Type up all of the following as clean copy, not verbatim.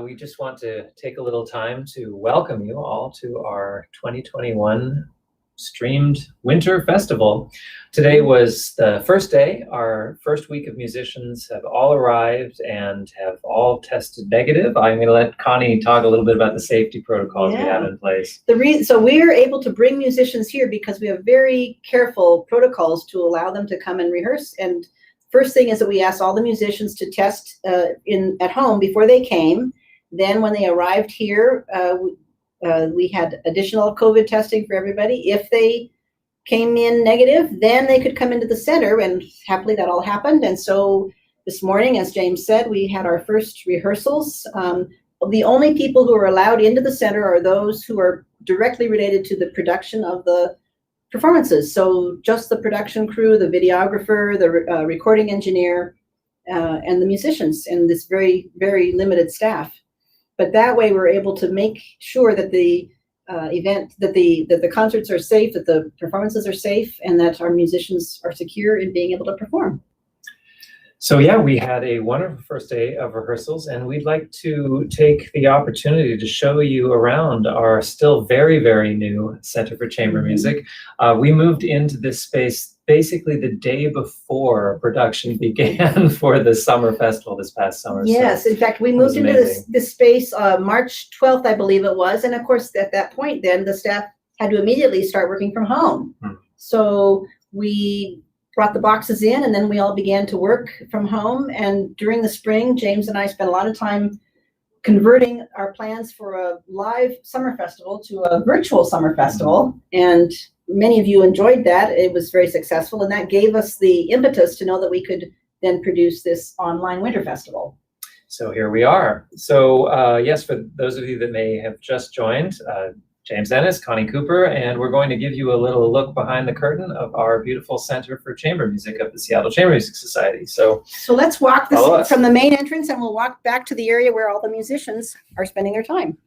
we just want to take a little time to welcome you all to our 2021 streamed winter festival. Today was the first day. Our first week of musicians have all arrived and have all tested negative. I'm going to let Connie talk a little bit about the safety protocols we have in place. So we're able to bring musicians here because we have very careful protocols to allow them to come and rehearse. And first thing is that we asked all the musicians to test at home before they came. Then when they arrived here, we had additional COVID testing for everybody. If they came in negative, then they could come into the center, and happily that all happened. And so this morning, as James said, we had our first rehearsals. The only people who are allowed into the center are those who are directly related to the production of the performances. So just the production crew, the videographer, the recording engineer, and the musicians, and this very, very limited staff. But that way we're able to make sure that the the concerts are safe, that the performances are safe, and that our musicians are secure in being able to perform. So yeah, we had a wonderful first day of rehearsals, and we'd like to take the opportunity to show you around our still very, very new Center for Chamber Music. We moved into this space basically the day before production began for the summer festival this past summer. Yes, so in fact, we moved into this space March 12th, I believe it was. And of course, at that point, then the staff had to immediately start working from home. So we brought the boxes in, and then we all began to work from home. And during the spring, James and I spent a lot of time converting our plans for a live summer festival to a virtual summer festival. And many of you enjoyed that. It was very successful, and that gave us the impetus to know that we could then produce this online winter festival. So here we are. So yes, for those of you that may have just joined, James Ennis, Connie Cooper, and we're going to give you a little look behind the curtain of our beautiful Center for Chamber Music of the Seattle Chamber Music Society. So let's walk this from the main entrance, and we'll walk back to the area where all the musicians are spending their time.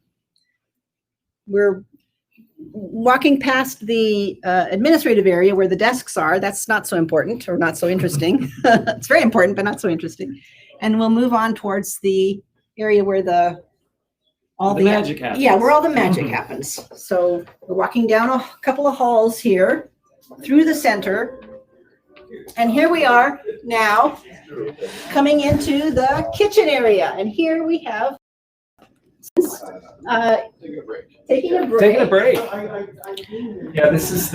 We're walking past the administrative area where the desks are. That's not so important or not so interesting. It's very important, but not so interesting. And we'll move on towards the area where all the magic happens. Yeah, where all the magic happens. So we're walking down a couple of halls here through the center. And here we are now coming into the kitchen area. And here we have taking a break. Yeah, this is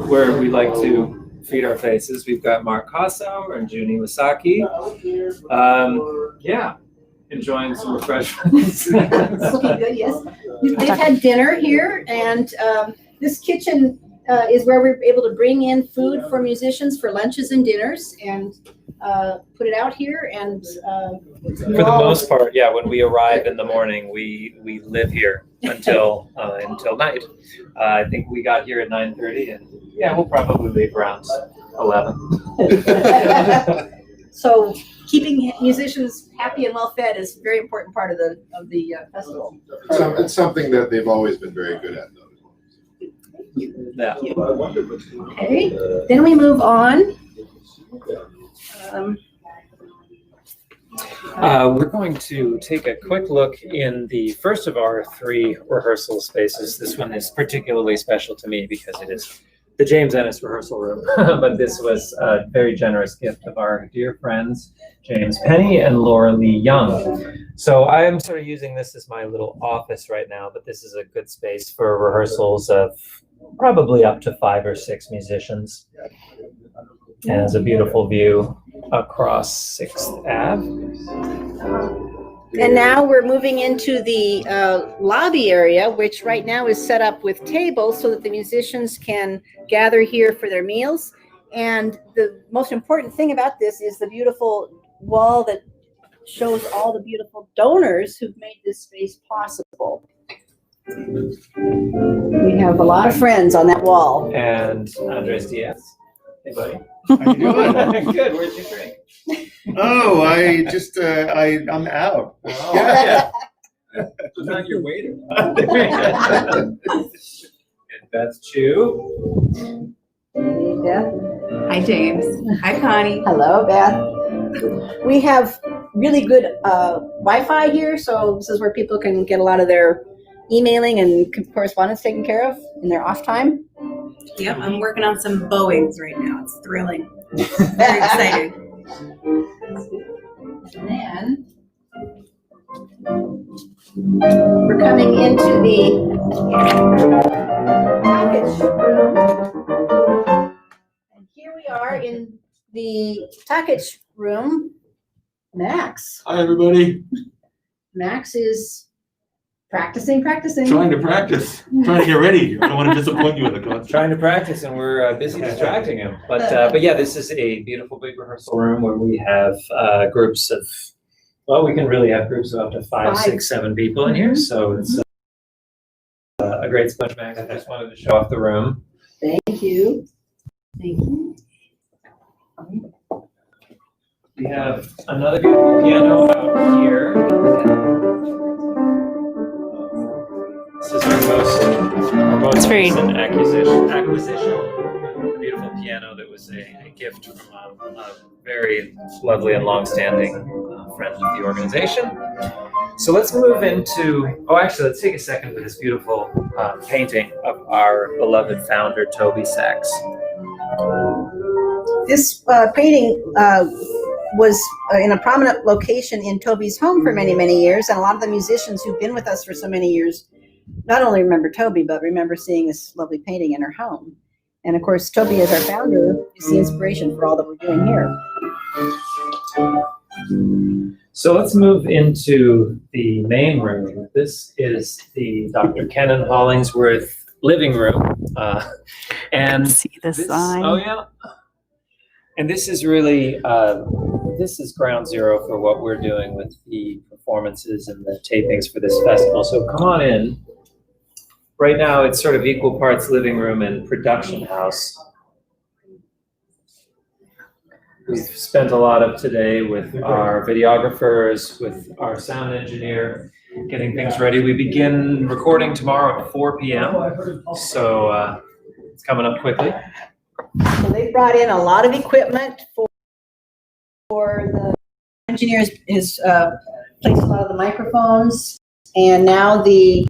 where we like to feed our faces. We've got Mark Kossauer and Junie Wasaki. Yeah. Enjoying some refreshments. It's looking good, yes. They've had dinner here, and this kitchen is where we're able to bring in food for musicians for lunches and dinners, and put it out here. And for the most part, yeah, when we arrive in the morning, we live here until night. I think we got here at 9:30, and yeah, we'll probably leave around 11. So keeping musicians happy and well fed is a very important part of the festival. It's something that they've always been very good at, though. Yeah. Okay. Then we move on. We're going to take a quick look in the first of our 3 rehearsal spaces. This one is particularly special to me because it is the James Ennis rehearsal room, but this was a very generous gift of our dear friends, James Penny and Laura Lee Young. So I'm sort of using this as my little office right now, but this is a good space for rehearsals of probably up to 5 or 6 musicians. And it's a beautiful view across 6th Ave. And now we're moving into the lobby area, which right now is set up with tables so that the musicians can gather here for their meals. And the most important thing about this is the beautiful wall that shows all the beautiful donors who've made this space possible. We have a lot of friends on that wall. And Andres Diaz. Hey, buddy. How you doing? Good. Where'd you drink? Oh, I'm out. Oh, yeah. I'm not your waiter. That's Chu. Beth. Hi, James. Hi, Connie. Hello, Beth. We have really good Wi-Fi here, so this is where people can get a lot of their emailing and correspondence taken care of in their off time. Yep, I'm working on some Boeings right now. It's thrilling. Very exciting. And then we're coming into the package room. And here we are in the package room. Max. Hi, everybody. Max is practicing. Trying to practice, trying to get ready. I don't want to disappoint you with a concert. Trying to practice, and we're busy distracting him. But yeah, this is a beautiful big rehearsal room where we have groups of, well, we can really have groups of up to 5, 6, 7 people in here. So it's a great sponge. Max, I just wanted to show off the room. Thank you. Thank you. We have another beautiful piano out here. This is our most very- recent acquisition. A beautiful piano that was a gift from a very lovely and long-standing friend of the organization. So let's move into, actually, let's take a second for this beautiful painting of our beloved founder, Toby Sachs. This painting was in a prominent location in Toby's home for many, many years, and a lot of the musicians who've been with us for so many years not only remember Toby, but remember seeing this lovely painting in her home. And of course, Toby, as our founder, is the inspiration for all that we're doing here. So let's move into the main room. This is the Dr. Kenan Hollingsworth living room. And See the this, sign? oh yeah. And this is really, this is ground zero for what we're doing with the performances and the tapings for this festival. So come on in. Right now, it's sort of equal parts living room and production house. We've spent a lot of today with our videographers, with our sound engineer, getting things ready. We begin recording tomorrow at 4 p.m. So it's coming up quickly. So they brought in a lot of equipment for the engineers. Has placed a lot of the microphones, and now the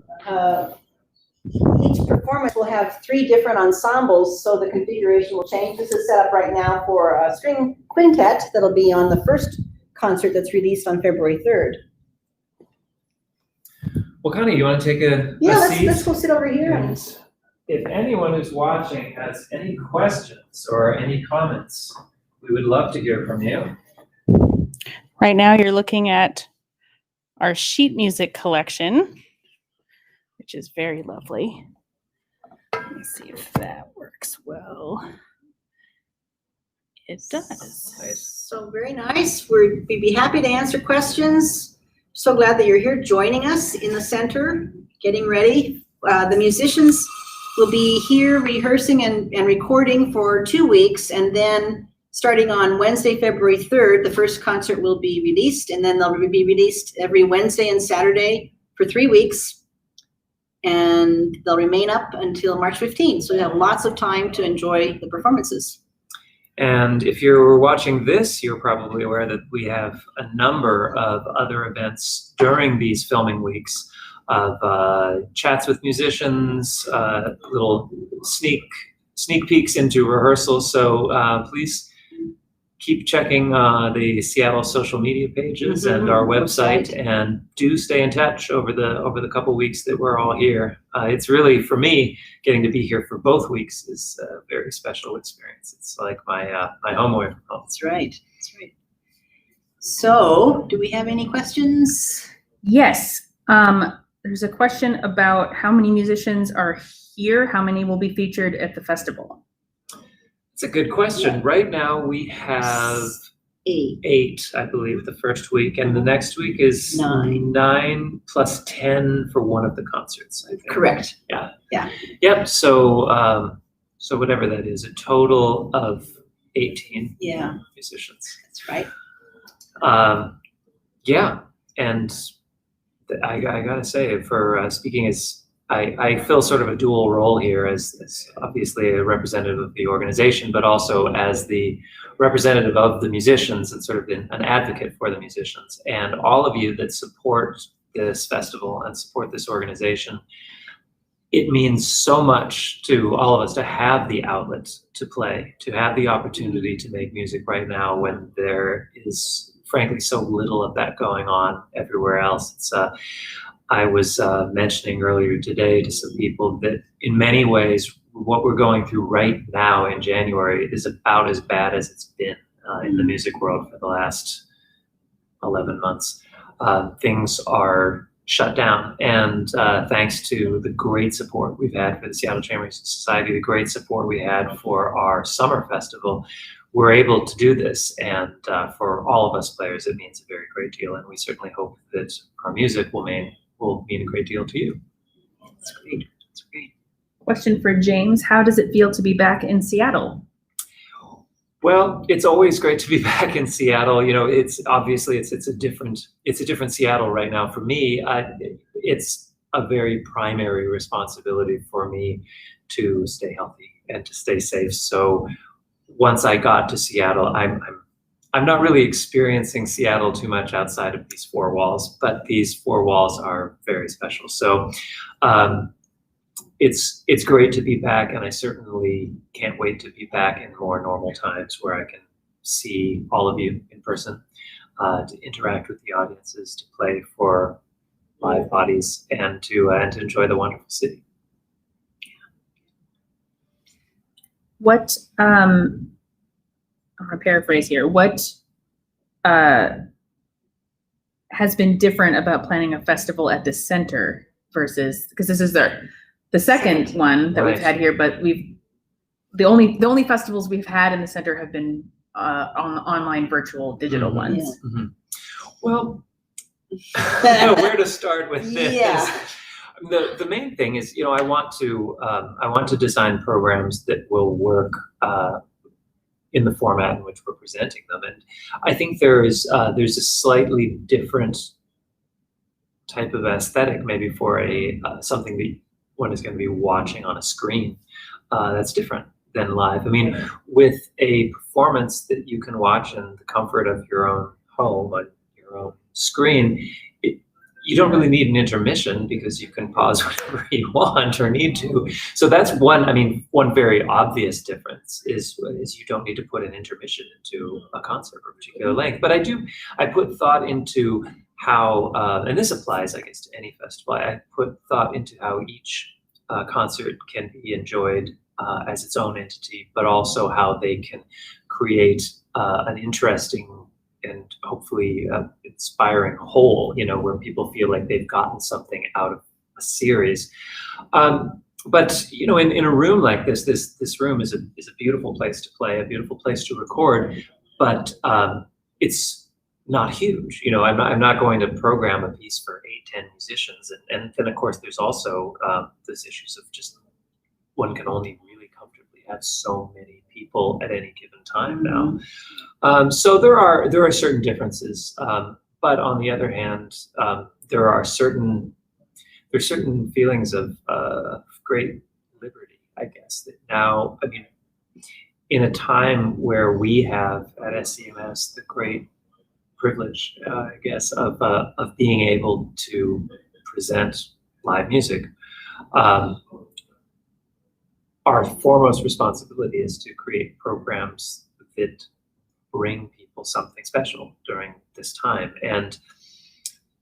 each performance will have 3 different ensembles, so the configuration will change. This is set up right now for a string quintet that'll be on the first concert that's released on February 3rd. Well, Connie, you want to take a seat? Let's go sit over here. And if anyone who's watching has any questions or any comments, we would love to hear from you. Right now you're looking at our sheet music collection, which is very lovely. Let me see if that works well. It does. So very nice. We'd be happy to answer questions. So glad that you're here joining us in the center, getting ready. The musicians will be here rehearsing and recording for 2 weeks, and then starting on Wednesday, February 3rd, the first concert will be released, and then they'll be released every Wednesday and Saturday for 3 weeks, and they'll remain up until March 15th. So you have lots of time to enjoy the performances. And if you're watching this, you're probably aware that we have a number of other events during these filming weeks of chats with musicians, little sneak peeks into rehearsals. So please keep checking the Seattle social media pages and our website, and do stay in touch over the couple weeks that we're all here. It's really, for me, getting to be here for both weeks is a very special experience. It's like my home away from home. That's right. That's right. So, do we have any questions? Yes. There's a question about how many musicians are here, how many will be featured at the festival? It's a good question. Right now we have 8, I believe, the first week, and the next week is 9 plus 10 for one of the concerts, I think. Correct. Yeah. Yeah. Yep. So so whatever that is, a total of 18 musicians. That's right. Yeah, and I gotta say, for speaking as I fill sort of a dual role here as obviously a representative of the organization, but also as the representative of the musicians and sort of an advocate for the musicians. And all of you that support this festival and support this organization, it means so much to all of us to have the outlet to play, to have the opportunity to make music right now when there is frankly so little of that going on everywhere else. It's I was mentioning earlier today to some people that in many ways, what we're going through right now in January is about as bad as it's been in the music world for the last 11 months. Things are shut down, and thanks to the great support we've had for the Seattle Chamber Music Society, the great support we had for our summer festival, we're able to do this, and for all of us players, it means a very great deal, and we certainly hope that our music will mean a great deal to you. That's great. That's great. Question for James: how does it feel to be back in Seattle? Well, it's always great to be back in Seattle. You know, it's obviously it's a different Seattle right now for me. It's a very primary responsibility for me to stay healthy and to stay safe. So once I got to Seattle, I'm not really experiencing Seattle too much outside of these four walls, but these four walls are very special. So it's great to be back, and I certainly can't wait to be back in more normal times where I can see all of you in person, to interact with the audiences, to play for live bodies, and to enjoy the wonderful city. What I'm gonna paraphrase here. What has been different about planning a festival at the center versus, because this is the second one that we've had here, but the only festivals we've had in the center have been on online, virtual, digital ones. Yeah. Mm-hmm. Well, I don't know where to start with this. Yeah. The main thing is, you know, I want to design programs that will work in the format in which we're presenting them, and I think there's a slightly different type of aesthetic maybe for something that one is going to be watching on a screen that's different than live. I mean, with a performance that you can watch in the comfort of your own home on your own screen, you don't really need an intermission because you can pause whenever you want or need to. So that's one very obvious difference is you don't need to put an intermission into a concert of a particular length. But I put thought into how, and this applies, I guess, to any festival, I put thought into how each concert can be enjoyed as its own entity, but also how they can create an interesting and hopefully inspiring whole, you know, where people feel like they've gotten something out of a series. But you know, in a room like this room is a beautiful place to play, a beautiful place to record, but it's not huge. You know, I'm not going to program a piece for 8-10 musicians, and then of course there's also those issues of just one can only really comfortably have so many people at any given time now. So there are certain differences, but on the other hand, there are certain feelings of great liberty, I guess, that now, I mean, in a time where we have at SCMS the great privilege, I guess, of being able to present live music, our foremost responsibility is to create programs that bring people something special during this time. And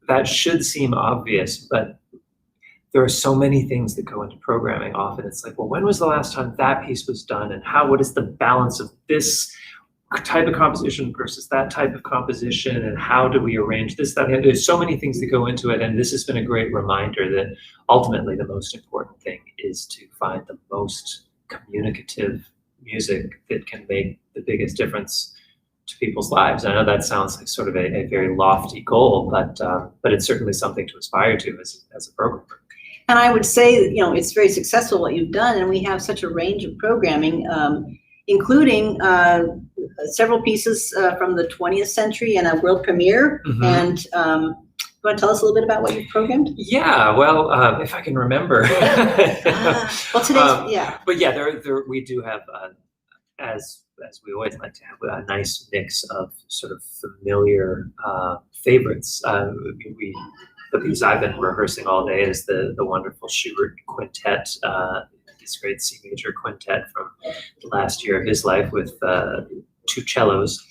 that should seem obvious, but there are so many things that go into programming. Often it's like, well, when was the last time that piece was done? And what is the balance of this type of composition versus that type of composition? And how do we arrange this, that, and there's so many things that go into it. And this has been a great reminder that ultimately the most important thing is to find the most communicative music that can make the biggest difference to people's lives. I know that sounds like sort of a very lofty goal, but it's certainly something to aspire to as a program. And I would say that, you know, it's very successful what you've done, and we have such a range of programming, including several pieces from the 20th century and a world premiere, and want to tell us a little bit about what you've programmed? Yeah, well, if I can remember. Well, today's, yeah. But yeah, we do have, as we always like to have, a nice mix of sort of familiar favorites. The piece I've been rehearsing all day is the wonderful Schubert quintet, this great C major quintet from the last year of his life with 2 cellos.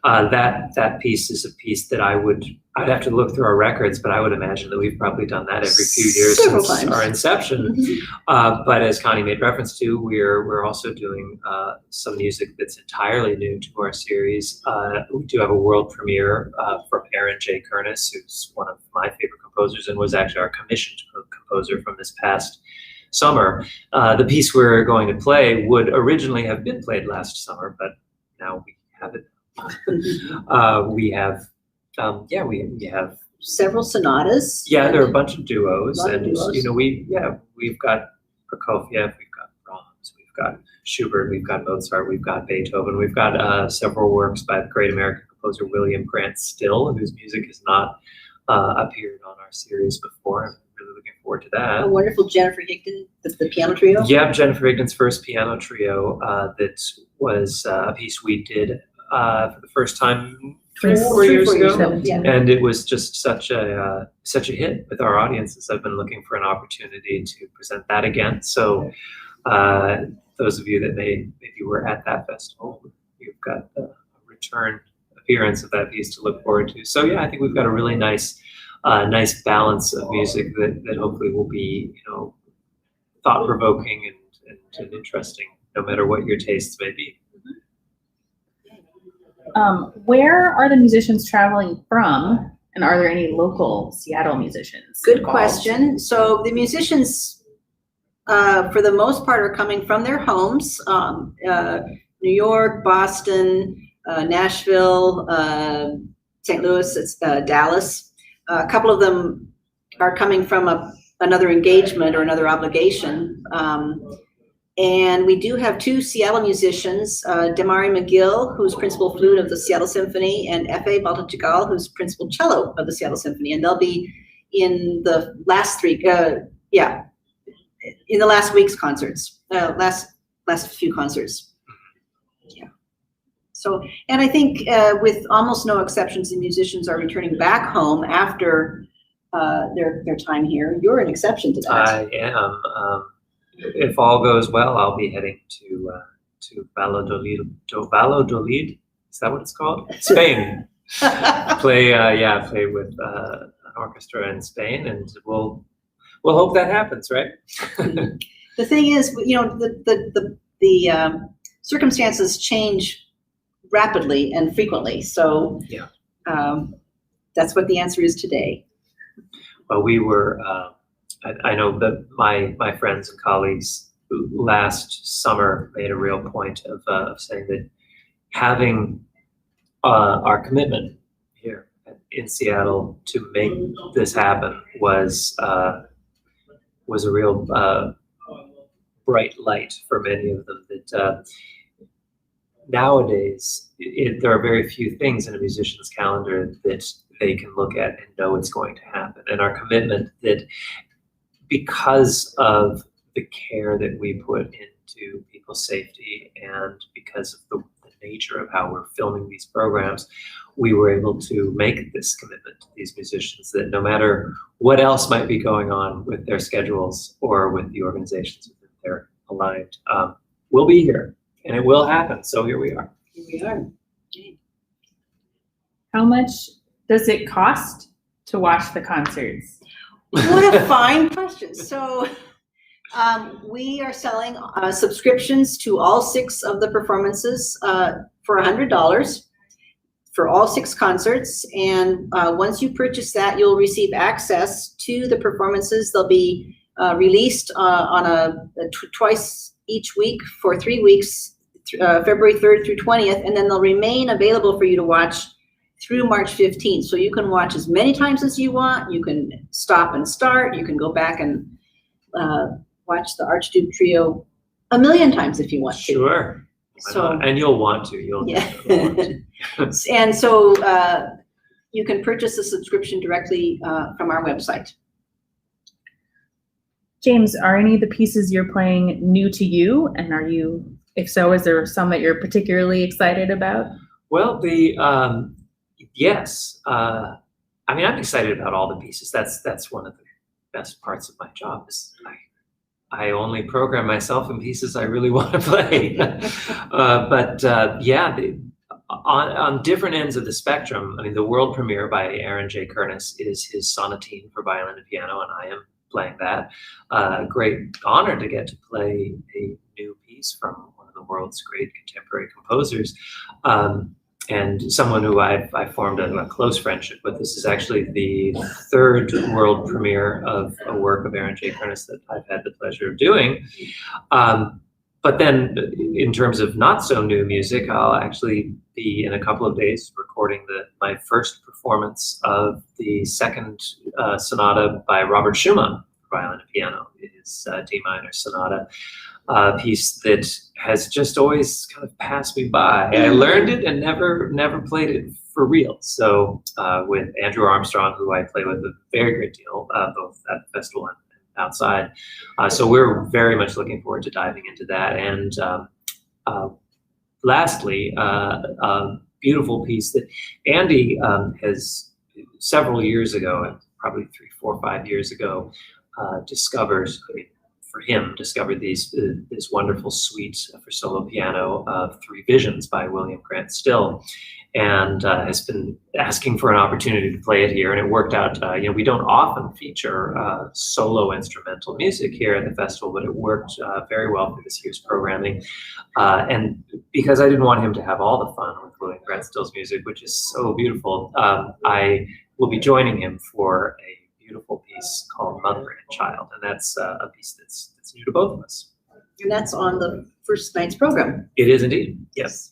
That piece is a piece that I'd have to look through our records, but I would imagine that we've probably done that every few years Several since times. our inception. But as Connie made reference to, we're also doing some music that's entirely new to our series. We do have a world premiere from Aaron J. Kernis, who's one of my favorite composers and was actually our commissioned composer from this past summer. The piece we're going to play would originally have been played last summer, but now we have it. We have Several sonatas. there are a bunch of duos, A lot of and duos. we've got Prokofiev, we've got Brahms, we've got Schubert, we've got Mozart, we've got Beethoven, we've got several works by the great American composer William Grant Still, whose music has not appeared on our series before. I'm really looking forward to that. A wonderful Jennifer Higdon, the piano trio. Yeah, Jennifer Higdon's first piano trio. That was a piece we did for the first time 4 years ago. Yeah. And it was just such a hit with our audiences. I've been looking for an opportunity to present that again. So those of you that maybe were at that festival, you've got a return appearance of that piece to look forward to. So yeah, I think we've got a really nice balance of music that hopefully will be, thought-provoking and interesting, no matter what your tastes may be. Where are the musicians traveling from, and are there any local Seattle musicians? Good involved? question. So the musicians, for the most part, are coming from their homes. New York, Boston, Nashville, St. Louis, Dallas. A couple of them are coming from another engagement or another obligation. And we do have 2 Seattle musicians, Damari McGill, who's principal flute of the Seattle Symphony, and F.A. Baltachigal, who's principal cello of the Seattle Symphony. And they'll be in the last in the last week's concerts, last few concerts. Yeah. So, and I think with almost no exceptions, the musicians are returning back home after their time here. You're an exception to that. I am. If all goes well, I'll be heading to Valladolid. Valladolid, is that what it's called? Spain. play with an orchestra in Spain, and we'll hope that happens, right? The thing is, the circumstances change rapidly and frequently. So Yeah. That's what the answer is today. Well, we were. I know that my friends and colleagues last summer made a real point of saying that having our commitment here in Seattle to make this happen was a real bright light for many of them. That nowadays there are very few things in a musician's calendar that they can look at and know it's going to happen. And our commitment that, because of the care that we put into people's safety and because of the nature of how we're filming these programs, we were able to make this commitment to these musicians that no matter what else might be going on with their schedules or with the organizations that they're aligned, we'll be here and it will happen. So here we are. Here we are. How much does it cost to watch the concerts? What a fine question. So we are selling subscriptions to all 6 of the performances for $100 for all 6 concerts. And once you purchase that, you'll receive access to the performances. They'll be released on twice each week for 3 weeks, February 3rd through 20th, and then they'll remain available for you to watch through March 15th. So you can watch as many times as you want. You can stop and start. You can go back and watch the Archduke Trio a million times if you want to. Sure. So, and you'll want to. yeah. And so you can purchase a subscription directly from our website. James, are any of the pieces you're playing new to you? And are you, if so, is there some that you're particularly excited about? Well, yes. I mean, I'm excited about all the pieces. That's one of the best parts of my job is I only program myself in pieces I really want to play. On different ends of the spectrum, I mean, the world premiere by Aaron J. Kernis is his sonatine for violin and piano, and I am playing that. Great honor to get to play a new piece from one of the world's great contemporary composers, and someone who I formed a close friendship with. This is actually the third world premiere of a work of Aaron J. Kernis that I've had the pleasure of doing. But then in terms of not so new music, I'll actually be in a couple of days recording my first performance of the second sonata by Robert Schumann for violin and piano. It is D minor sonata, a piece that has just always kind of passed me by. I learned it and never played it for real. So with Andrew Armstrong, who I play with a very great deal, both at the festival and outside. So we're very much looking forward to diving into that. And lastly, a beautiful piece that Andy has several years ago, probably 3, 4, 5 years ago, discovered this wonderful suite for solo piano of 3 Visions by William Grant Still, and has been asking for an opportunity to play it here. And it worked out. We don't often feature solo instrumental music here at the festival, but it worked very well for this year's programming. And because I didn't want him to have all the fun with William Grant Still's music, which is so beautiful, I will be joining him for a beautiful piece called Mother and Child, and that's a piece that's new to both of us. And that's on the first night's program. It is indeed, yes.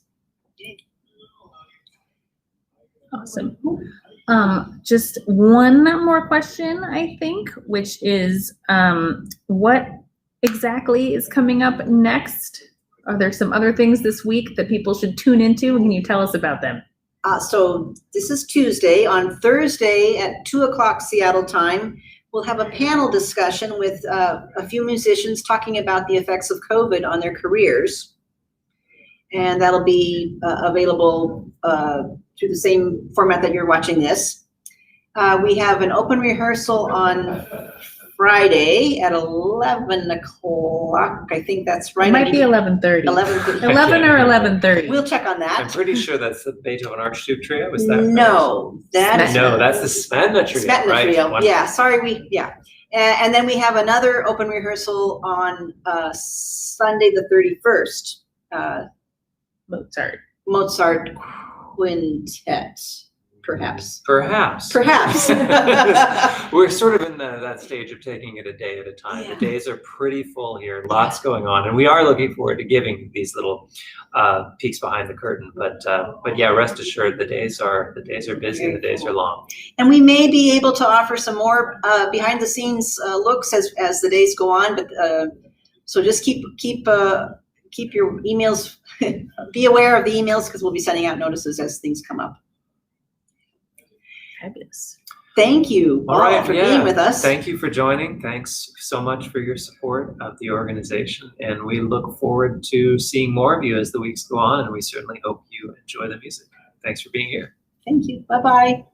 Awesome. Just one more question, I think, which is what exactly is coming up next? Are there some other things this week that people should tune into? Can you tell us about them? So this is Tuesday. On Thursday at 2:00 Seattle time, we'll have a panel discussion with a few musicians talking about the effects of COVID on their careers. And that'll be available through the same format that you're watching this. We have an open rehearsal on Friday at 11 o'clock. I think that's right. It might be 11:30. 11 or 11:30. We'll check on that. I'm pretty sure that's the Beethoven Archtube Trio. Was that? No, that's that's the Smetana Trio. Smetana right? Trio. Wonderful. Yeah, sorry, and then we have another open rehearsal on Sunday the 31st. Mozart Quintet. Perhaps. We're sort of in that stage of taking it a day at a time. Yeah. The days are pretty full here, lots going on, and we are looking forward to giving these little peeks behind the curtain. But yeah, rest assured, the days are busy, the days are long. And we may be able to offer some more behind the scenes looks as the days go on. But so just keep your emails. Be aware of the emails because we'll be sending out notices as things come up. Fabulous. Thank you all for being with us. Thank you for joining. Thanks so much for your support of the organization. And we look forward to seeing more of you as the weeks go on. And we certainly hope you enjoy the music. Thanks for being here. Thank you. Bye-bye.